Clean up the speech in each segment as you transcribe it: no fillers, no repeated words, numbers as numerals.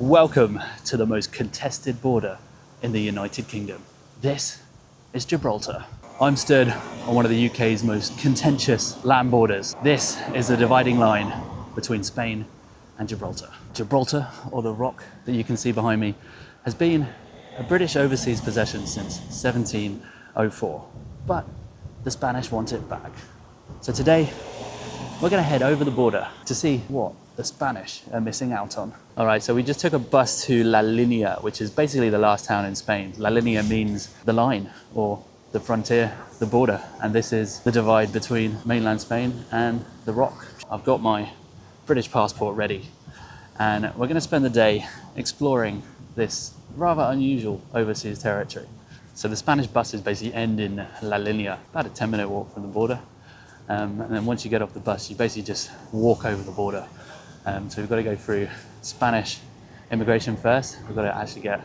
Welcome to the most contested border in the United Kingdom. This is Gibraltar. I'm stood on one of the UK's most contentious land borders. This is the dividing line between Spain and Gibraltar. Gibraltar, or the rock that you can see behind me, has been a British overseas possession since 1704, but the Spanish want it back. So today, we're going to head over the border to see what the Spanish are missing out on. All right, so we just took a bus to La Linea, which is basically the last town in Spain. La Linea means the line, or the frontier, the border. And this is the divide between mainland Spain and the rock. I've got my British passport ready, and we're going to spend the day exploring this rather unusual overseas territory. So the Spanish buses basically end in La Linea, about a 10-minute walk from the border. And then once you get off the bus, you basically just walk over the border. So we've got to go through Spanish immigration first. We've got to actually get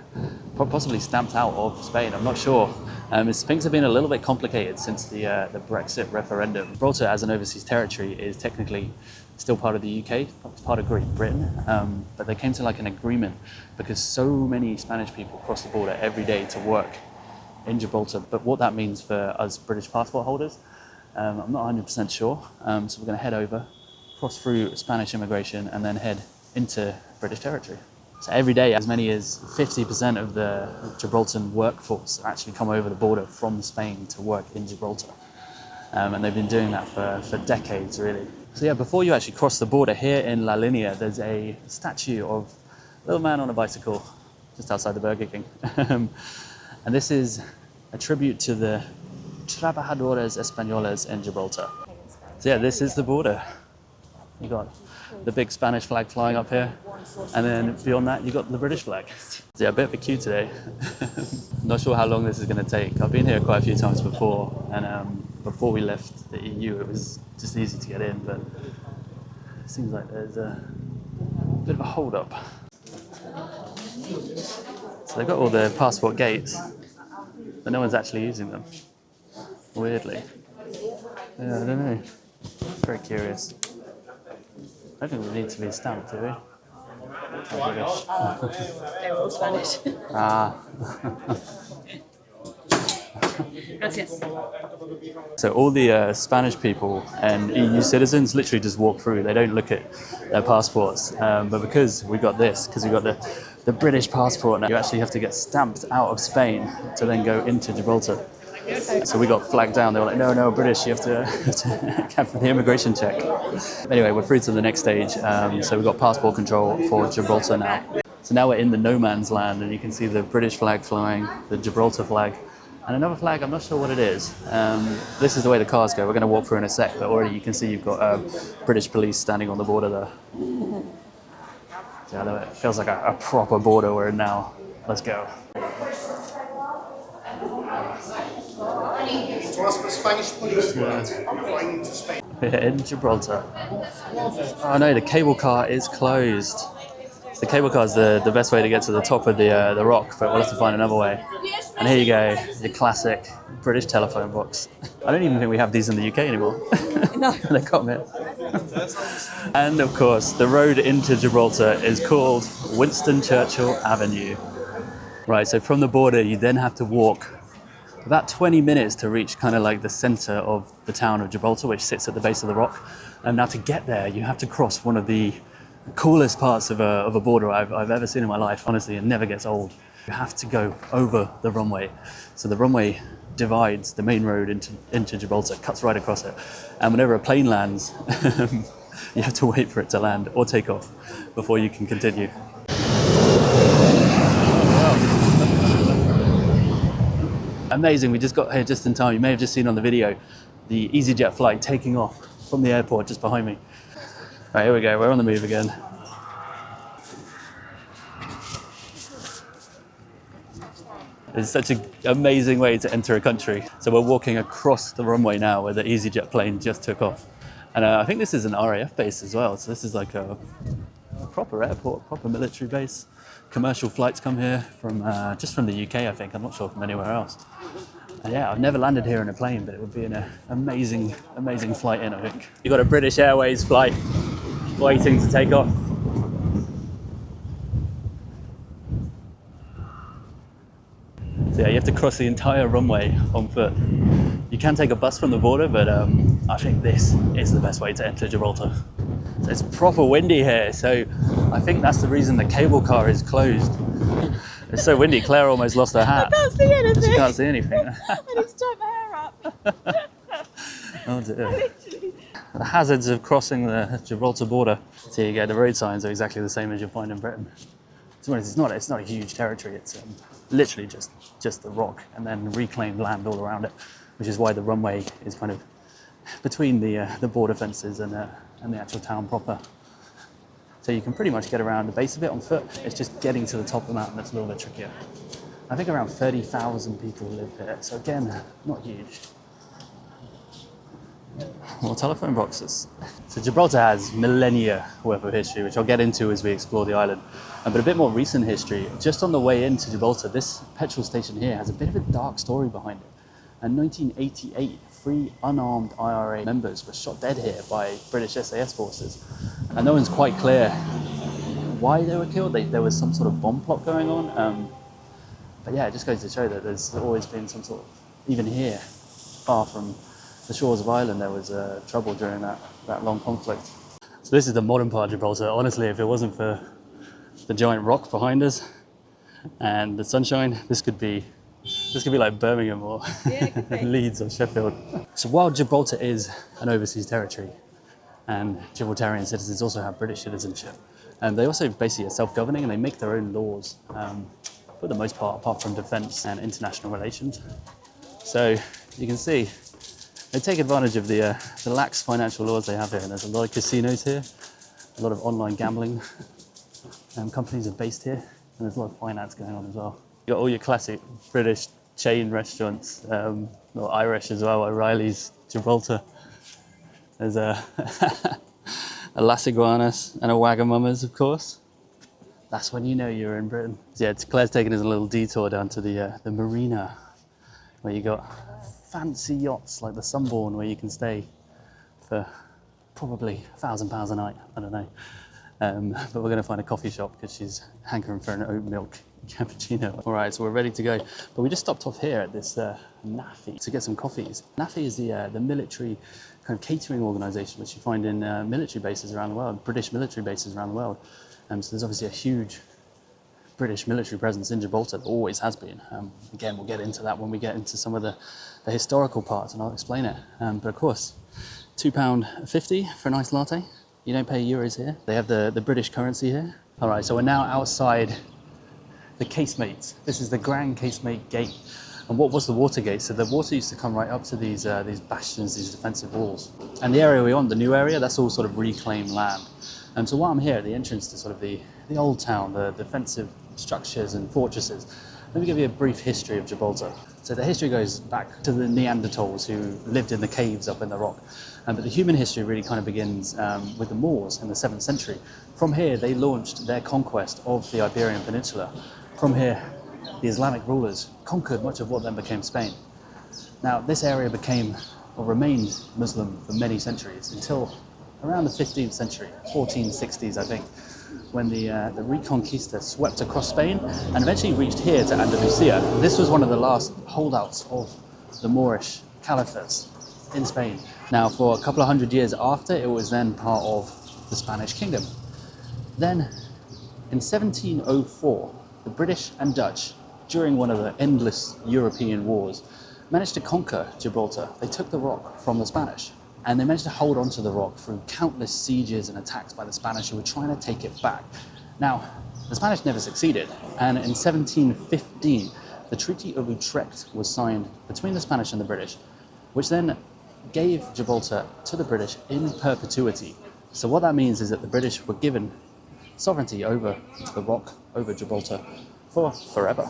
possibly stamped out of Spain. I'm not sure. Things have been a little bit complicated since the Brexit referendum. Gibraltar as an overseas territory is technically still part of the UK, it's part of Great Britain, but they came to like an agreement because so many Spanish people cross the border every day to work in Gibraltar. But what that means for us British passport holders, I'm not 100% sure. So we're going to head over, cross through Spanish immigration, and then head into British territory. So every day, as many as 50% of the Gibraltar workforce actually come over the border from Spain to work in Gibraltar. And they've been doing that for decades, really. So yeah, before you actually cross the border here in La Linea, there's a statue of a little man on a bicycle just outside the Burger King. And this is a tribute to the Trabajadores Españoles in Gibraltar. So yeah, this is the border. You got the big Spanish flag flying up here, and then beyond that you got the British flag. So yeah, a bit of a queue today. Not sure how long this is going to take. I've been here quite a few times before, and before we left the EU it was just easy to get in, but it seems like there's a bit of a hold up. So they've got all the passport gates, but no one's actually using them, weirdly. Yeah, I don't know. Very curious. I don't think we need to be stamped, do we? They're all Spanish. Ah. Gracias. So all the Spanish people and EU citizens literally just walk through. They don't look at their passports. But because we got this, because we got the British passport now, you actually have to get stamped out of Spain to then go into Gibraltar. So we got flagged down. They were like, no, British, you have to come for the immigration check. Anyway, we're through to the next stage. So we've got passport control for Gibraltar now. So now we're in the no man's land, and you can see the British flag flying, the Gibraltar flag, and another flag, I'm not sure what it is. This is the way the cars go. We're going to walk through in a sec, but already you can see you've got British police standing on the border there. So it feels like a proper border we're in now. Let's go. To ask for Spanish police going into Spain. We're in Gibraltar. Oh no, the cable car is closed. So the cable car is the best way to get to the top of the rock, but we'll have to find another way. And here you go, your classic British telephone box. I don't even think we have these in the UK anymore. No. They come here. And of course, the road into Gibraltar is called Winston Churchill Avenue. Right, so from the border, you then have to walk about 20 minutes to reach kind of like the center of the town of Gibraltar, which sits at the base of the rock. And now to get there, you have to cross one of the coolest parts of a border I've ever seen in my life. Honestly, it never gets old. You have to go over the runway. So the runway divides the main road into Gibraltar, cuts right across it. And whenever a plane lands, you have to wait for it to land or take off before you can continue. Amazing, we just got here just in time. You may have just seen on the video the EasyJet flight taking off from the airport just behind me. Right, here we go, we're on the move again. It's such an amazing way to enter a country. So we're walking across the runway now where the EasyJet plane just took off. And I think this is an RAF base as well. So this is like a proper airport, proper military base. Commercial flights come here from just from the UK, I think. I'm not sure from anywhere else. And yeah, I've never landed here in a plane, but it would be an amazing flight in, I think. You've got a British Airways flight waiting to take off. So yeah, you have to cross the entire runway on foot. You can take a bus from the border, but I think this is the best way to enter Gibraltar. So it's proper windy here, so I think that's the reason the cable car is closed. It's so windy, Claire almost lost her hat. I can't see anything. She can't see anything. I need to tie my hair up. Oh dear. The hazards of crossing the Gibraltar border. So you get the road signs are exactly the same as you'll find in Britain. It's not a huge territory. It's literally just the rock and then reclaimed land all around it, which is why the runway is kind of between the border fences and the actual town proper. So you can pretty much get around the base of it on foot. It's just getting to the top of the mountain that's a little bit trickier. I think around 30,000 people live here, so again, not huge. More telephone boxes. So Gibraltar has millennia worth of history, which I'll get into as we explore the island. But a bit more recent history, just on the way into Gibraltar, this petrol station here has a bit of a dark story behind it. In 1988, 3 unarmed IRA members were shot dead here by British SAS forces. And no one's quite clear why they were killed. There was some sort of bomb plot going on. But yeah, it just goes to show that there's always been some sort of, even here, far from the shores of Ireland, there was trouble during that long conflict. So this is the modern part of Gibraltar. Honestly, if it wasn't for the giant rock behind us and the sunshine, this could be like Birmingham or Leeds or Sheffield. So while Gibraltar is an overseas territory, and Gibraltarian citizens also have British citizenship, and they also basically are self-governing and they make their own laws for the most part, apart from defence and international relations. So you can see they take advantage of the lax financial laws they have here, and there's a lot of casinos here, a lot of online gambling companies are based here, and there's a lot of finance going on as well. You've got all your classic British chain restaurants, or Irish as well, O'Reilly's, Gibraltar. There's a Las Iguanas and a Wagamama's, of course. That's when you know you're in Britain. So yeah, Claire's taking us a little detour down to the marina, where you got fancy yachts like the Sunborn, where you can stay for probably £1,000 a night. I don't know. But we're going to find a coffee shop because she's hankering for an oat milk cappuccino. All right, so we're ready to go. But we just stopped off here at this NAFI to get some coffees. NAFI is the military kind of catering organisation, which you find in military bases around the world, British military bases around the world. So there's obviously a huge British military presence in Gibraltar. There always has been. Again, we'll get into that when we get into some of the historical parts, and I'll explain it. But of course, £2.50 for a nice latte. You don't pay euros here. They have the British currency here. All right, so we're now outside the casemates. This is the Grand Casemate Gate. And what was the water gate? So the water used to come right up to these bastions, these defensive walls. And the area we're on, the new area, that's all sort of reclaimed land. So while I'm here at the entrance to sort of the old town, the defensive structures and fortresses, let me give you a brief history of Gibraltar. So the history goes back to the Neanderthals who lived in the caves up in the rock. But the human history really kind of begins with the Moors in the 7th century. From here, they launched their conquest of the Iberian Peninsula. From here, the Islamic rulers conquered much of what then became Spain. Now, this area became or remained Muslim for many centuries until around the 15th century, 1460s, I think, when the Reconquista swept across Spain and eventually reached here to Andalusia. This was one of the last holdouts of the Moorish caliphates in Spain. Now, for a couple of hundred years after, it was then part of the Spanish kingdom. Then, in 1704, the British and Dutch, during one of the endless European wars, managed to conquer Gibraltar. They took the rock from the Spanish, and they managed to hold on to the rock through countless sieges and attacks by the Spanish who were trying to take it back. Now, the Spanish never succeeded, and in 1715, the Treaty of Utrecht was signed between the Spanish and the British, which then gave Gibraltar to the British in perpetuity. So what that means is that the British were given sovereignty over the rock, over Gibraltar, for forever.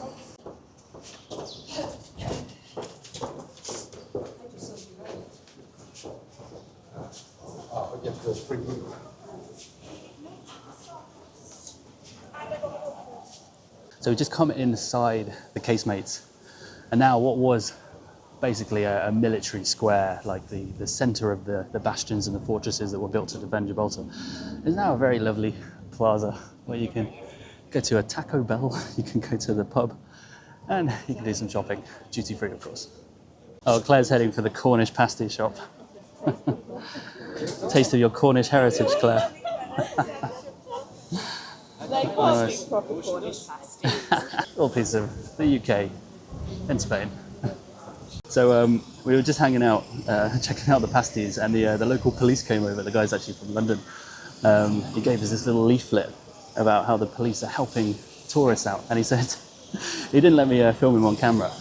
So we just come inside the casemates, and now what was basically a military square, like the center of the bastions and the fortresses that were built to defend Gibraltar, is now a very lovely plaza where you can go to a Taco Bell, you can go to the pub, And you can do some shopping, duty free of course. Oh, Claire's heading for the Cornish pasty shop. Taste of your Cornish heritage, Claire. They can't do proper Cornish pasties. Little piece of the UK and Spain. So we were just hanging out, checking out the pasties, and the local police came over. The guy's actually from London. He gave us this little leaflet about how the police are helping tourists out, and he said he didn't let me film him on camera,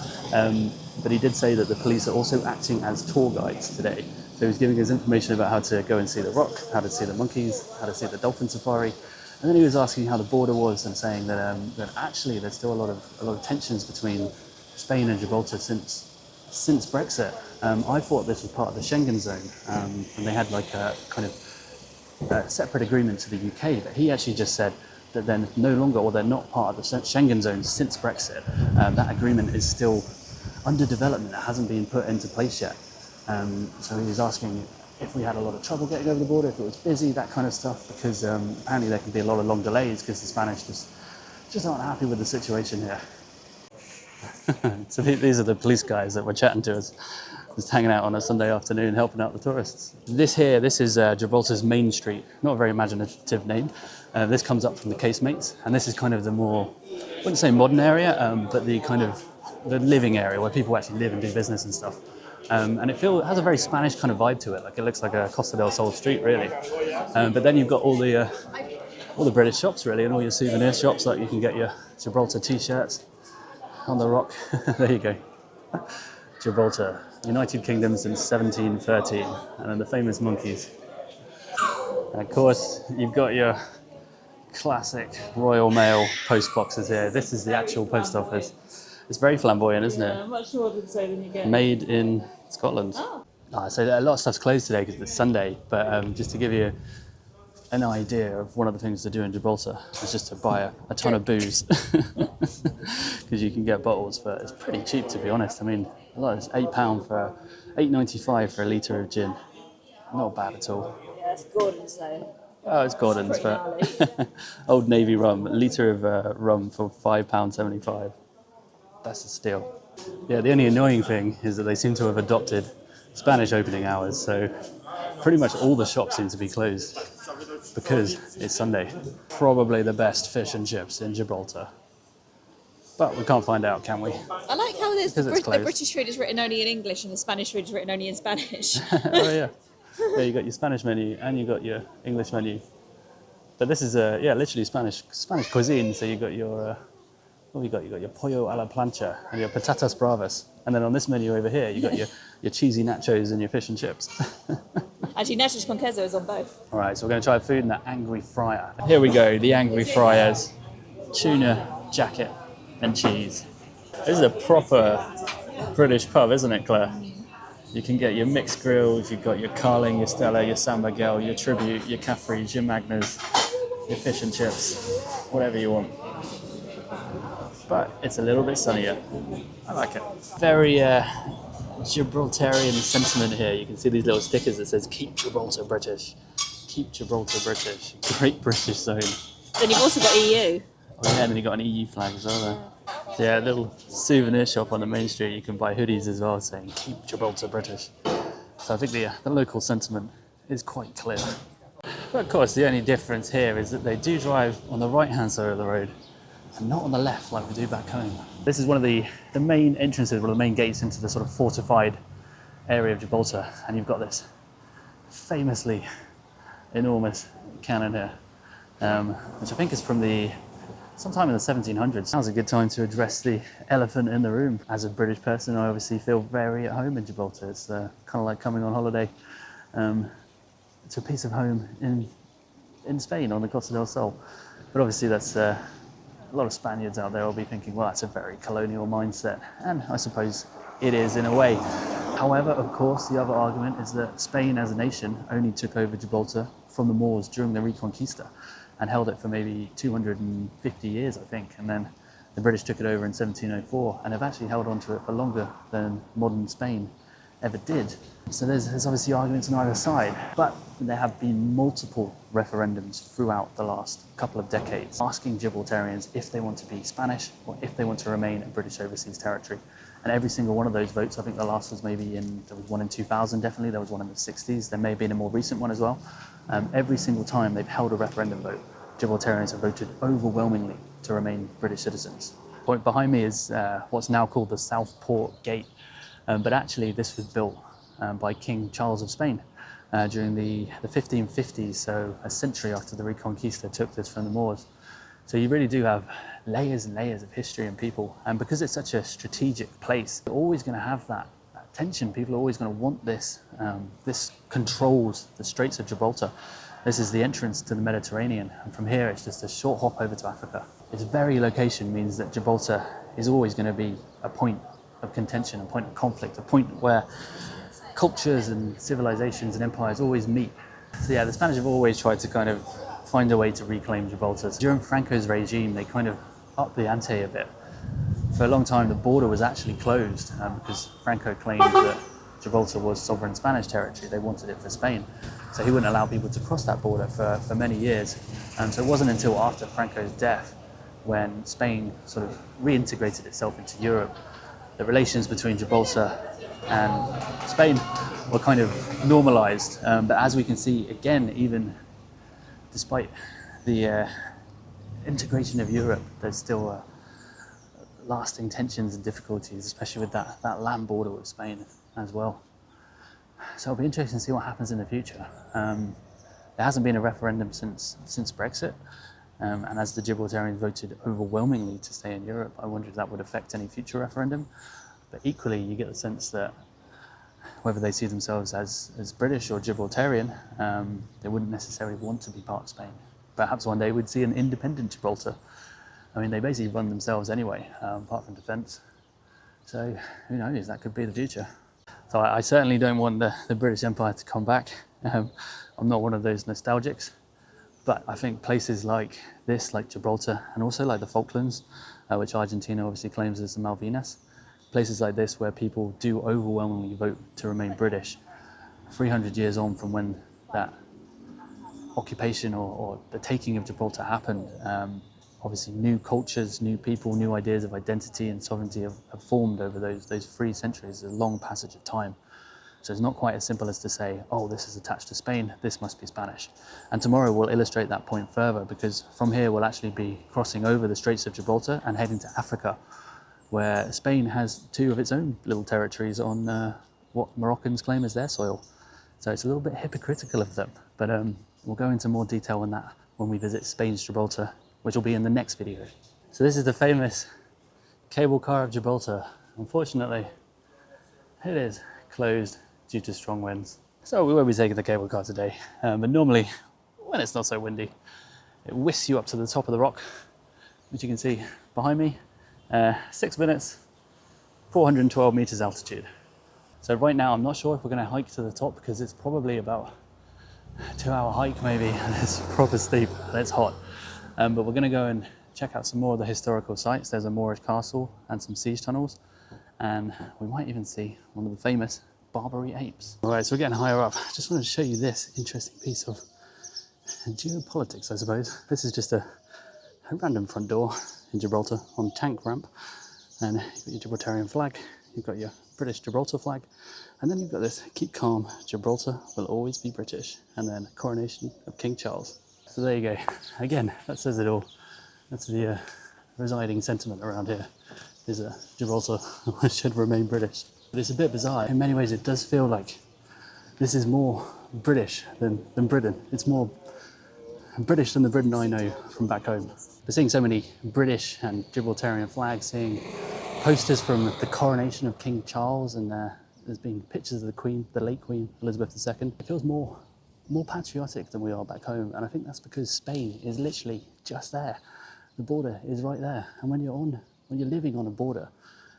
but he did say that the police are also acting as tour guides today. So he was giving us information about how to go and see the rock, how to see the monkeys, how to see the dolphin safari, and then he was asking how the border was and saying that that actually there's still a lot of tensions between Spain and Gibraltar since Brexit. I thought this was part of the Schengen zone, and they had like a kind of separate agreement to the UK, but he actually just said that they're no longer, or they're not part of the Schengen zone since Brexit. That agreement is still under development. It hasn't been put into place yet. So he was asking if we had a lot of trouble getting over the border, if it was busy, that kind of stuff, because apparently there can be a lot of long delays because the Spanish just aren't happy with the situation here. So these are the police guys that were chatting to us, just hanging out on a Sunday afternoon, helping out the tourists. This is Gibraltar's main street. Not a very imaginative name. This comes up from the Casemates, and this is kind of the more, I wouldn't say modern area, but the kind of the living area where people actually live and do business and stuff. And it has a very Spanish kind of vibe to it. Like it looks like a Costa del Sol street, really. But then you've got all the British shops, really, and all your souvenir shops. Like you can get your Gibraltar t-shirts on the rock. There you go. Gibraltar, United Kingdom since 1713, and then the famous monkeys. And of course, you've got your classic Royal Mail post boxes here. This is the actual post office. It's very flamboyant, isn't it? Yeah, much more than you get. Made in Scotland. So a lot of stuff's closed today because it's Sunday, but just to give you an idea of one of the things to do in Gibraltar is just to buy a ton of booze, because you can get bottles for, it's pretty cheap, to be honest. I mean, a lot is £8.95 for a litre of gin. Not bad at all. Yeah, it's Gordon's though. Oh, it's Gordon's, but Old Navy rum, a litre of rum for £5.75. That's a steal. Yeah, the only annoying thing is that they seem to have adopted Spanish opening hours, so pretty much all the shops seem to be closed because it's Sunday. Probably the best fish and chips in Gibraltar. But we can't find out, can we? I like how there's the closed. British food is written only in English and the Spanish food is written only in Spanish. Oh yeah. Yeah, you got your Spanish menu and you got your English menu. But this is literally Spanish cuisine. So you got your you got your pollo a la plancha and your patatas bravas, and then on this menu over here you got your cheesy nachos and your fish and chips. Actually, nachos con queso is on both. All right, so we're going to try food in the Angry Fryer. Here we go, the Angry Fryers, tuna, jacket, and cheese. This is a proper British pub, isn't it, Claire? You can get your mixed grills, you've got your Carling, your Stella, your San Miguel, your Tribute, your Caffreys, your Magners, your fish and chips, whatever you want. But it's a little bit sunnier. I like it. Very Gibraltarian sentiment here. You can see these little stickers that says "Keep Gibraltar British." Keep Gibraltar British. Great British Zone. Then you've also got EU. Oh yeah, and then you've got an EU flag as well there. So yeah, a little souvenir shop on the main street. You can buy hoodies as well saying "Keep Gibraltar British." So I think the local sentiment is quite clear. But of course, the only difference here is that they do drive on the right-hand side of the road and not on the left like we do back home. This is one of the main entrances, one of the main gates into the sort of fortified area of Gibraltar, and you've got this famously enormous cannon here, which I think is from sometime in the 1700s. Now's a good time to address the elephant in the room. As a British person, I obviously feel very at home in Gibraltar. It's kind of like coming on holiday to a piece of home in Spain on the Costa del Sol. But obviously that's a lot of Spaniards out there will be thinking, well, that's a very colonial mindset, and I suppose it is in a way. However, of course, the other argument is that Spain as a nation only took over Gibraltar from the Moors during the Reconquista and held it for maybe 250 years, I think, and then the British took it over in 1704 and have actually held on to it for longer than modern Spain ever did. So there's obviously arguments on either side, but there have been multiple referendums throughout the last couple of decades asking Gibraltarians if they want to be Spanish or if they want to remain a British overseas territory. And every single one of those votes, I think the last was there was one in 2000 definitely, there was one in the 60s, there may have been a more recent one as well. Every single time they've held a referendum vote, Gibraltarians have voted overwhelmingly to remain British citizens. Point behind me is what's now called the Southport Gate, but actually this was built by King Charles of Spain during the 1550s, so a century after the Reconquista took this from the Moors. So you really do have layers and layers of history and people, and because it's such a strategic place, you're always going to have that tension. People are always going to want this. This controls the Straits of Gibraltar. This is the entrance to the Mediterranean, and from here it's just a short hop over to Africa. Its very location means that Gibraltar is always going to be a point of contention, a point of conflict, a point where cultures and civilizations and empires always meet. So yeah, the Spanish have always tried to kind of find a way to reclaim Gibraltar. During Franco's regime, they kind of upped the ante a bit. For a long time, the border was actually closed because Franco claimed that Gibraltar was sovereign Spanish territory. They wanted it for Spain. So he wouldn't allow people to cross that border for many years. So it wasn't until after Franco's death when Spain sort of reintegrated itself into Europe. The relations between Gibraltar and Spain were kind of normalized. But as we can see, again, even despite the integration of Europe, there's still lasting tensions and difficulties, especially with that land border with Spain as well. So it'll be interesting to see what happens in the future. There hasn't been a referendum since Brexit, and as the Gibraltarians voted overwhelmingly to stay in Europe, I wonder if that would affect any future referendum. But equally, you get the sense that whether they see themselves as British or Gibraltarian, they wouldn't necessarily want to be part of Spain. Perhaps one day we'd see an independent Gibraltar. I mean, they basically run themselves anyway, apart from defence. So who knows, that could be the future. So I certainly don't want the British Empire to come back. I'm not one of those nostalgics, but I think places like this, like Gibraltar, and also like the Falklands, which Argentina obviously claims as the Malvinas, places like this where people do overwhelmingly vote to remain British, 300 years on from when that occupation or the taking of Gibraltar happened, obviously new cultures, new people, new ideas of identity and sovereignty have formed over those 3 centuries, a long passage of time. So it's not quite as simple as to say, oh, this is attached to Spain, this must be Spanish. And tomorrow we'll illustrate that point further, because from here we'll actually be crossing over the Straits of Gibraltar and heading to Africa, where Spain has 2 of its own little territories on what Moroccans claim as their soil. So it's a little bit hypocritical of them, but we'll go into more detail on that when we visit Spain's Gibraltar, which will be in the next video. So this is the famous cable car of Gibraltar. Unfortunately, it is closed due to strong winds. So we won't be taking the cable car today, but normally when it's not so windy, it whisks you up to the top of the rock, which you can see behind me. 6 minutes, 412 meters altitude. So right now I'm not sure if we're going to hike to the top, because it's probably about a 2-hour hike maybe, and it's proper steep and it's hot. But we're going to go and check out some more of the historical sites. There's a Moorish castle and some siege tunnels, and we might even see one of the famous Barbary apes. All right, so we're getting higher up. I just wanted to show you this interesting piece of geopolitics, I suppose. This is just a random front door in Gibraltar on tank ramp, and you've got your Gibraltarian flag, you've got your British Gibraltar flag, and then you've got this keep calm, Gibraltar will always be British, and then coronation of King Charles. So there you go. Again, that says it all. That's the residing sentiment around here, is that Gibraltar should remain British. But it's a bit bizarre. In many ways, it does feel like this is more British than Britain. It's more British than the Britain I know from back home. But seeing so many British and Gibraltarian flags, seeing posters from the coronation of King Charles, and there's been pictures of the Queen, the late Queen Elizabeth II, it feels more patriotic than we are back home. And I think that's because Spain is literally just there. The border is right there. And when you're living on a border,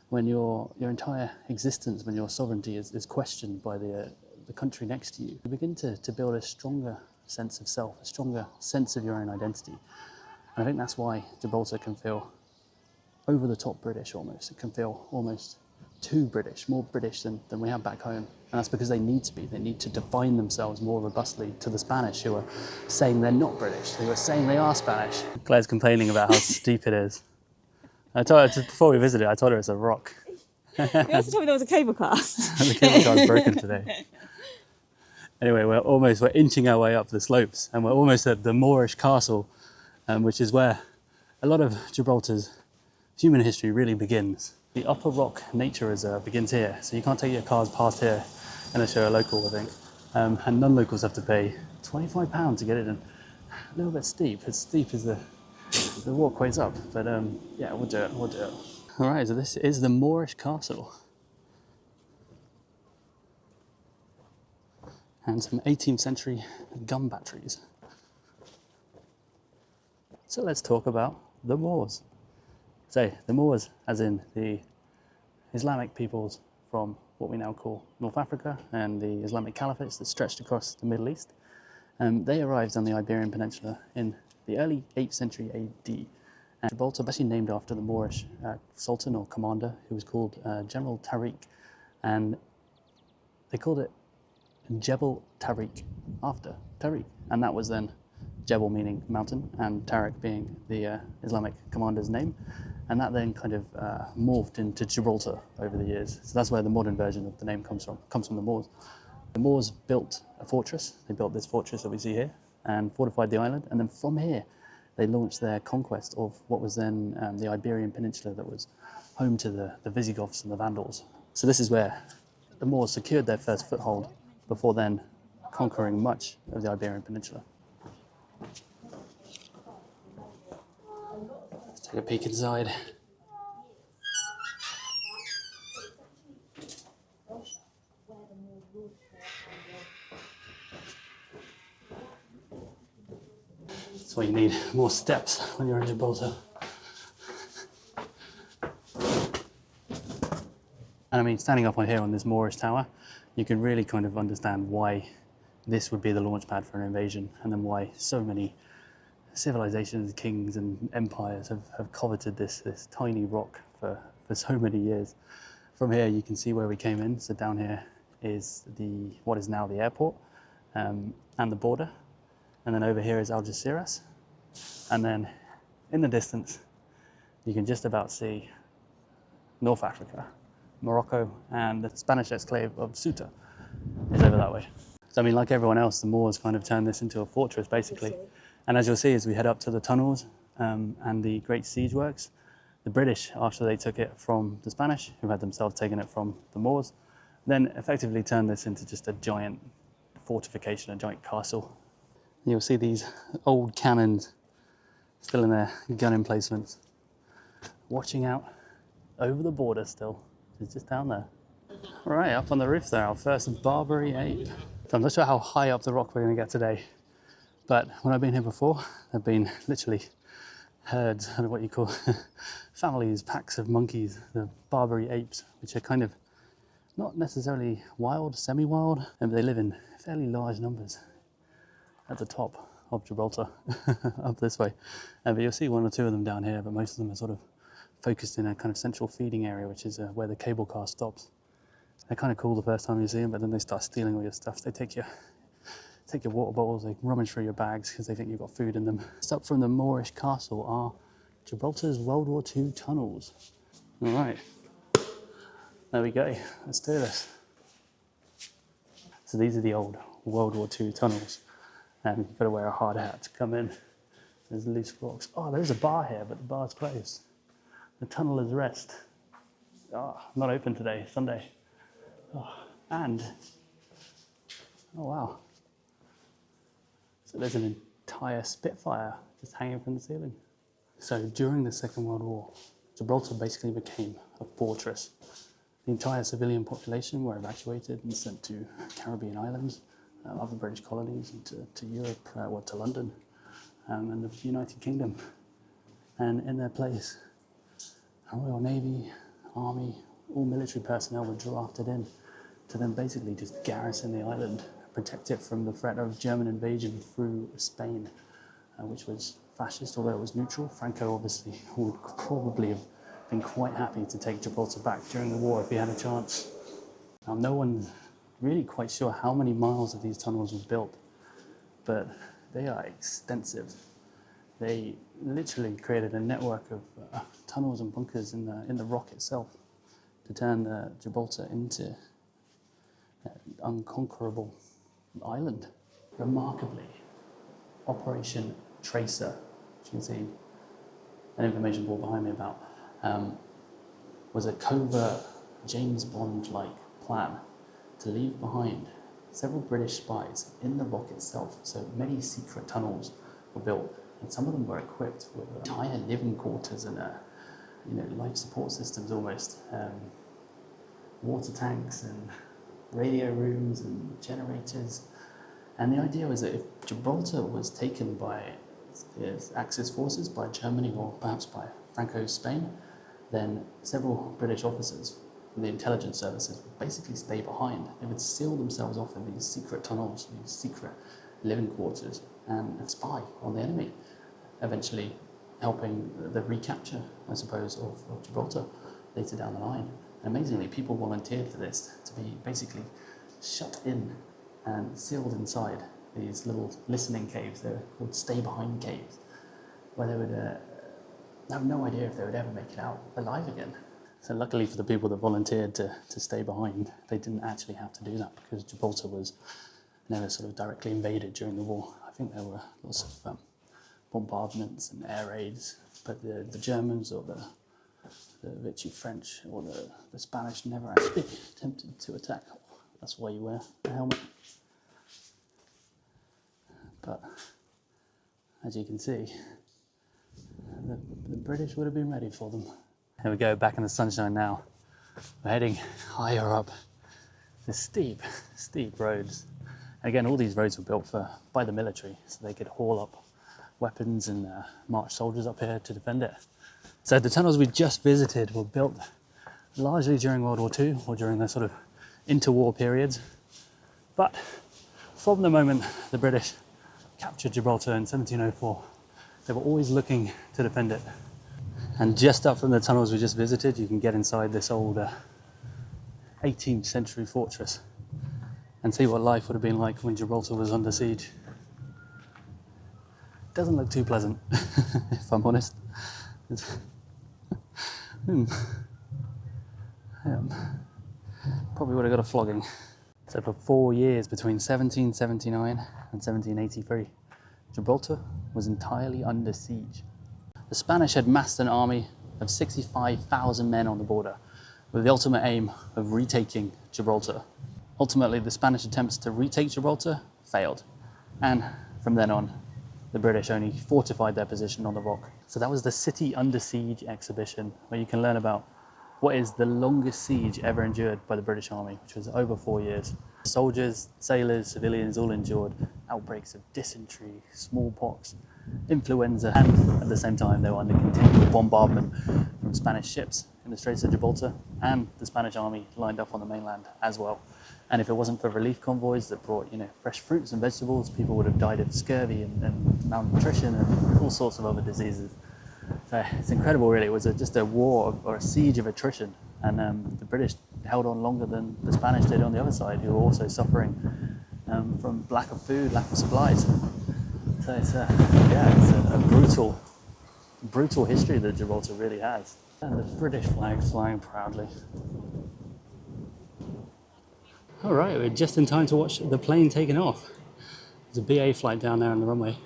when your entire existence, when your sovereignty is questioned by the country next to you, you begin to build a stronger sense of self, a stronger sense of your own identity. And I think that's why Gibraltar can feel over the top British almost. It can feel almost too British, more British than we have back home. And that's because they need to be. They need to define themselves more robustly to the Spanish, who are saying they're not British, who are saying they are Spanish. Claire's complaining about how steep it is. I told her, just before we visited, I told her it's a rock. You also told me there was a cable car. The cable car's broken today. Anyway, we're inching our way up the slopes, and we're almost at the Moorish castle, which is where a lot of Gibraltar's human history really begins. The upper rock nature reserve begins here, so you can't take your cars past here unless you're a local, I think. And non-locals have to pay £25 to get it in. A little bit steep. As steep as the walkway's up, but yeah, we'll do it. All right, so this is the Moorish castle. And some 18th century gun batteries. So let's talk about the Moors. So the Moors, as in the Islamic peoples from what we now call North Africa and the Islamic caliphates that stretched across the Middle East, they arrived on the Iberian Peninsula in the early 8th century AD. And Gibraltar was actually named after the Moorish sultan or commander who was called General Tariq, and they called it Jebel Tariq after Tariq, and that was then Jebel meaning mountain and Tariq being the Islamic commander's name, and that then kind of morphed into Gibraltar over the years. So that's where the modern version of the name comes from the Moors. The Moors built a fortress. They built this fortress that we see here and fortified the island, and then from here they launched their conquest of what was then the Iberian Peninsula that was home to the Visigoths and the Vandals. So this is where the Moors secured their first foothold before then conquering much of the Iberian Peninsula. Let's take a peek inside. That's why you need more steps when you're in Gibraltar. And I mean, standing up on here on this Moorish tower, you can really kind of understand why this would be the launch pad for an invasion, and then why so many civilizations, kings and empires have coveted this tiny rock for so many years. From here you can see where we came in. So down here is what is now the airport and the border, and then over here is Algeciras, and then in the distance you can just about see North Africa, Morocco, and the Spanish exclave of Ceuta is over that way. So I mean, like everyone else, the Moors kind of turned this into a fortress basically. And as you'll see as we head up to the tunnels and the great siege works, the British, after they took it from the Spanish, who had themselves taken it from the Moors, then effectively turned this into just a giant fortification, a giant castle. And you'll see these old cannons still in their gun emplacements, watching out over the border still. It's just down there. Right, up on the roof there, our first Barbary ape. So I'm not sure how high up the rock we're going to get today, but when I've been here before, there've been literally herds, I don't know what you call families, packs of monkeys, the Barbary apes, which are kind of not necessarily wild, semi-wild, but they live in fairly large numbers at the top of Gibraltar, up this way. But you'll see one or two of them down here, but most of them are sort of focused in a kind of central feeding area, which is where the cable car stops. They're kind of cool the first time you see them, but then they start stealing all your stuff. They take your water bottles, they rummage through your bags because they think you've got food in them. Just up from the Moorish castle are Gibraltar's World War II tunnels. All right, there we go. Let's do this. So these are the old World War II tunnels, and you've got to wear a hard hat to come in. There's loose rocks. Oh, there's a bar here, but the bar's closed. The tunnel is rest. Oh, not open today, Sunday. Oh, and, oh wow. So there's an entire Spitfire just hanging from the ceiling. So during the Second World War, Gibraltar basically became a fortress. The entire civilian population were evacuated and sent to Caribbean islands, other British colonies, and to Europe, to London, and the United Kingdom. And in their place, Royal Navy, Army, all military personnel were drafted in to then basically just garrison the island, protect it from the threat of German invasion through Spain, which was fascist, although it was neutral. Franco obviously would probably have been quite happy to take Gibraltar back during the war if he had a chance. Now, no one's really quite sure how many miles of these tunnels were built, but they are extensive. They literally created a network of tunnels and bunkers in the rock itself to turn Gibraltar into an unconquerable island. Remarkably, Operation Tracer, which you can see an information board behind me about, was a covert James Bond-like plan to leave behind several British spies in the rock itself. So many secret tunnels were built, and some of them were equipped with entire living quarters and life support systems almost, water tanks and radio rooms and generators. And the idea was that if Gibraltar was taken by the Axis forces, by Germany or perhaps by Franco-Spain, then several British officers from the intelligence services would basically stay behind. They would seal themselves off in these secret tunnels, these secret living quarters, and spy on the enemy, eventually helping the recapture, I suppose, of Gibraltar later down the line. And amazingly, people volunteered for this, to be basically shut in and sealed inside these little listening caves. They're called stay-behind caves, where they would have no idea if they would ever make it out alive again. So luckily for the people that volunteered to stay behind, they didn't actually have to do that, because Gibraltar was never sort of directly invaded during the war. I think there were lots of bombardments and air raids, but the Germans or the Vichy French or the Spanish never actually attempted to attack. That's why you wear a helmet. But as you can see, the British would have been ready for them. Here we go, back in the sunshine now. We're heading higher up the steep roads. Again, all these roads were built by the military, so they could haul up weapons and march soldiers up here to defend it. So the tunnels we just visited were built largely during World War II or during the sort of interwar periods. But from the moment the British captured Gibraltar in 1704, they were always looking to defend it. And just up from the tunnels we just visited, you can get inside this old 18th century fortress and see what life would have been like when Gibraltar was under siege. Doesn't look too pleasant, if I'm honest. Probably would have got a flogging. So for 4 years, between 1779 and 1783, Gibraltar was entirely under siege. The Spanish had massed an army of 65,000 men on the border, with the ultimate aim of retaking Gibraltar. Ultimately, the Spanish attempts to retake Gibraltar failed, and from then on, the British only fortified their position on the rock. So that was the City Under Siege exhibition, where you can learn about what is the longest siege ever endured by the British Army, which was over 4 years. Soldiers, sailors, civilians all endured outbreaks of dysentery, smallpox, influenza, and at the same time they were under continual bombardment from Spanish ships in the Straits of Gibraltar, and the Spanish army lined up on the mainland as well. And if it wasn't for relief convoys that brought, fresh fruits and vegetables, people would have died of scurvy and malnutrition and all sorts of other diseases. So it's incredible, really. It was just a war or a siege of attrition, and the British held on longer than the Spanish did on the other side, who were also suffering from lack of food, lack of supplies. So it's a brutal history that Gibraltar really has. And the British flag flying proudly. All right, we're just in time to watch the plane taking off. There's a BA flight down there on the runway.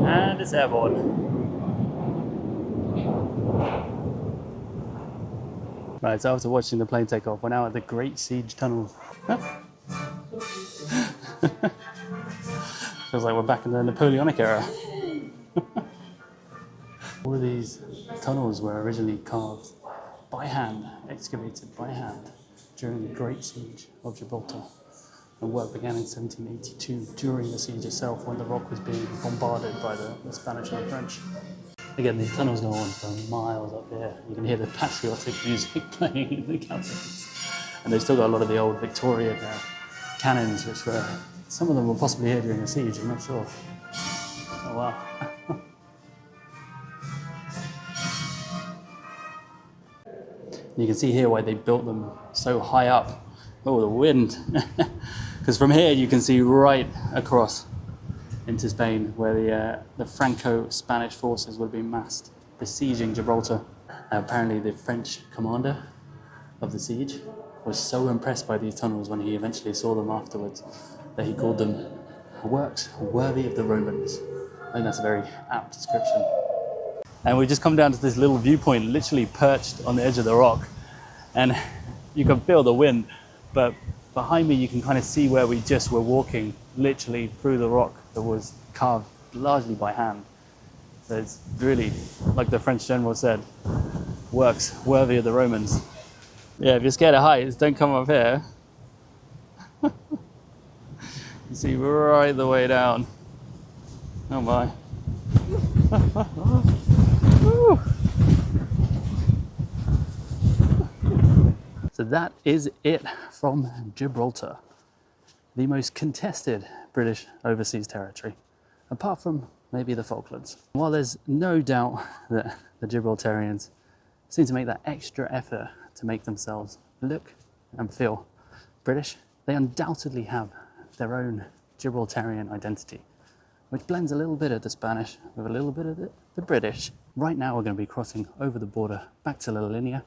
And it's airborne. Right, so after watching the plane take off, we're now at the Great Siege Tunnel. Feels like we're back in the Napoleonic era. All of these tunnels were originally carved by hand, excavated by hand, during the Great Siege of Gibraltar. And work began in 1782, during the siege itself, when the rock was being bombarded by the Spanish and the French. Again, these tunnels go on for miles up here. You can hear the patriotic music playing in the cabins. And they've still got a lot of the old Victorian cannons, which were, some of them were possibly here during the siege, I'm not sure. Oh wow. You can see here why they built them so high up. Oh, the wind. Because from here you can see right across into Spain, where the Franco-Spanish forces would be massed, besieging Gibraltar. Apparently the French commander of the siege was so impressed by these tunnels when he eventually saw them afterwards that he called them works worthy of the Romans. I think that's a very apt description. And we just come down to this little viewpoint, literally perched on the edge of the rock. And you can feel the wind, but behind me you can kind of see where we just were walking, literally through the rock that was carved largely by hand. So it's really, like the French general said, works worthy of the Romans. Yeah, if you're scared of heights, don't come up here. You see right the way down. Oh my. So that is it from Gibraltar, the most contested British overseas territory, apart from maybe the Falklands. While there's no doubt that the Gibraltarians seem to make that extra effort to make themselves look and feel British, they undoubtedly have their own Gibraltarian identity, which blends a little bit of the Spanish with a little bit of the British. Right now we're going to be crossing over the border back to La Linea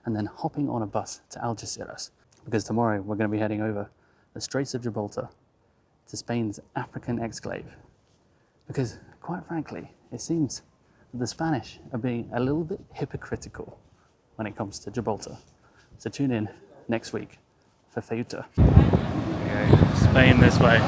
and then hopping on a bus to Algeciras, because tomorrow we're going to be heading over the Straits of Gibraltar to Spain's African exclave. Because quite frankly, it seems that the Spanish are being a little bit hypocritical when it comes to Gibraltar. So tune in next week for Ceuta. Okay, Spain this way.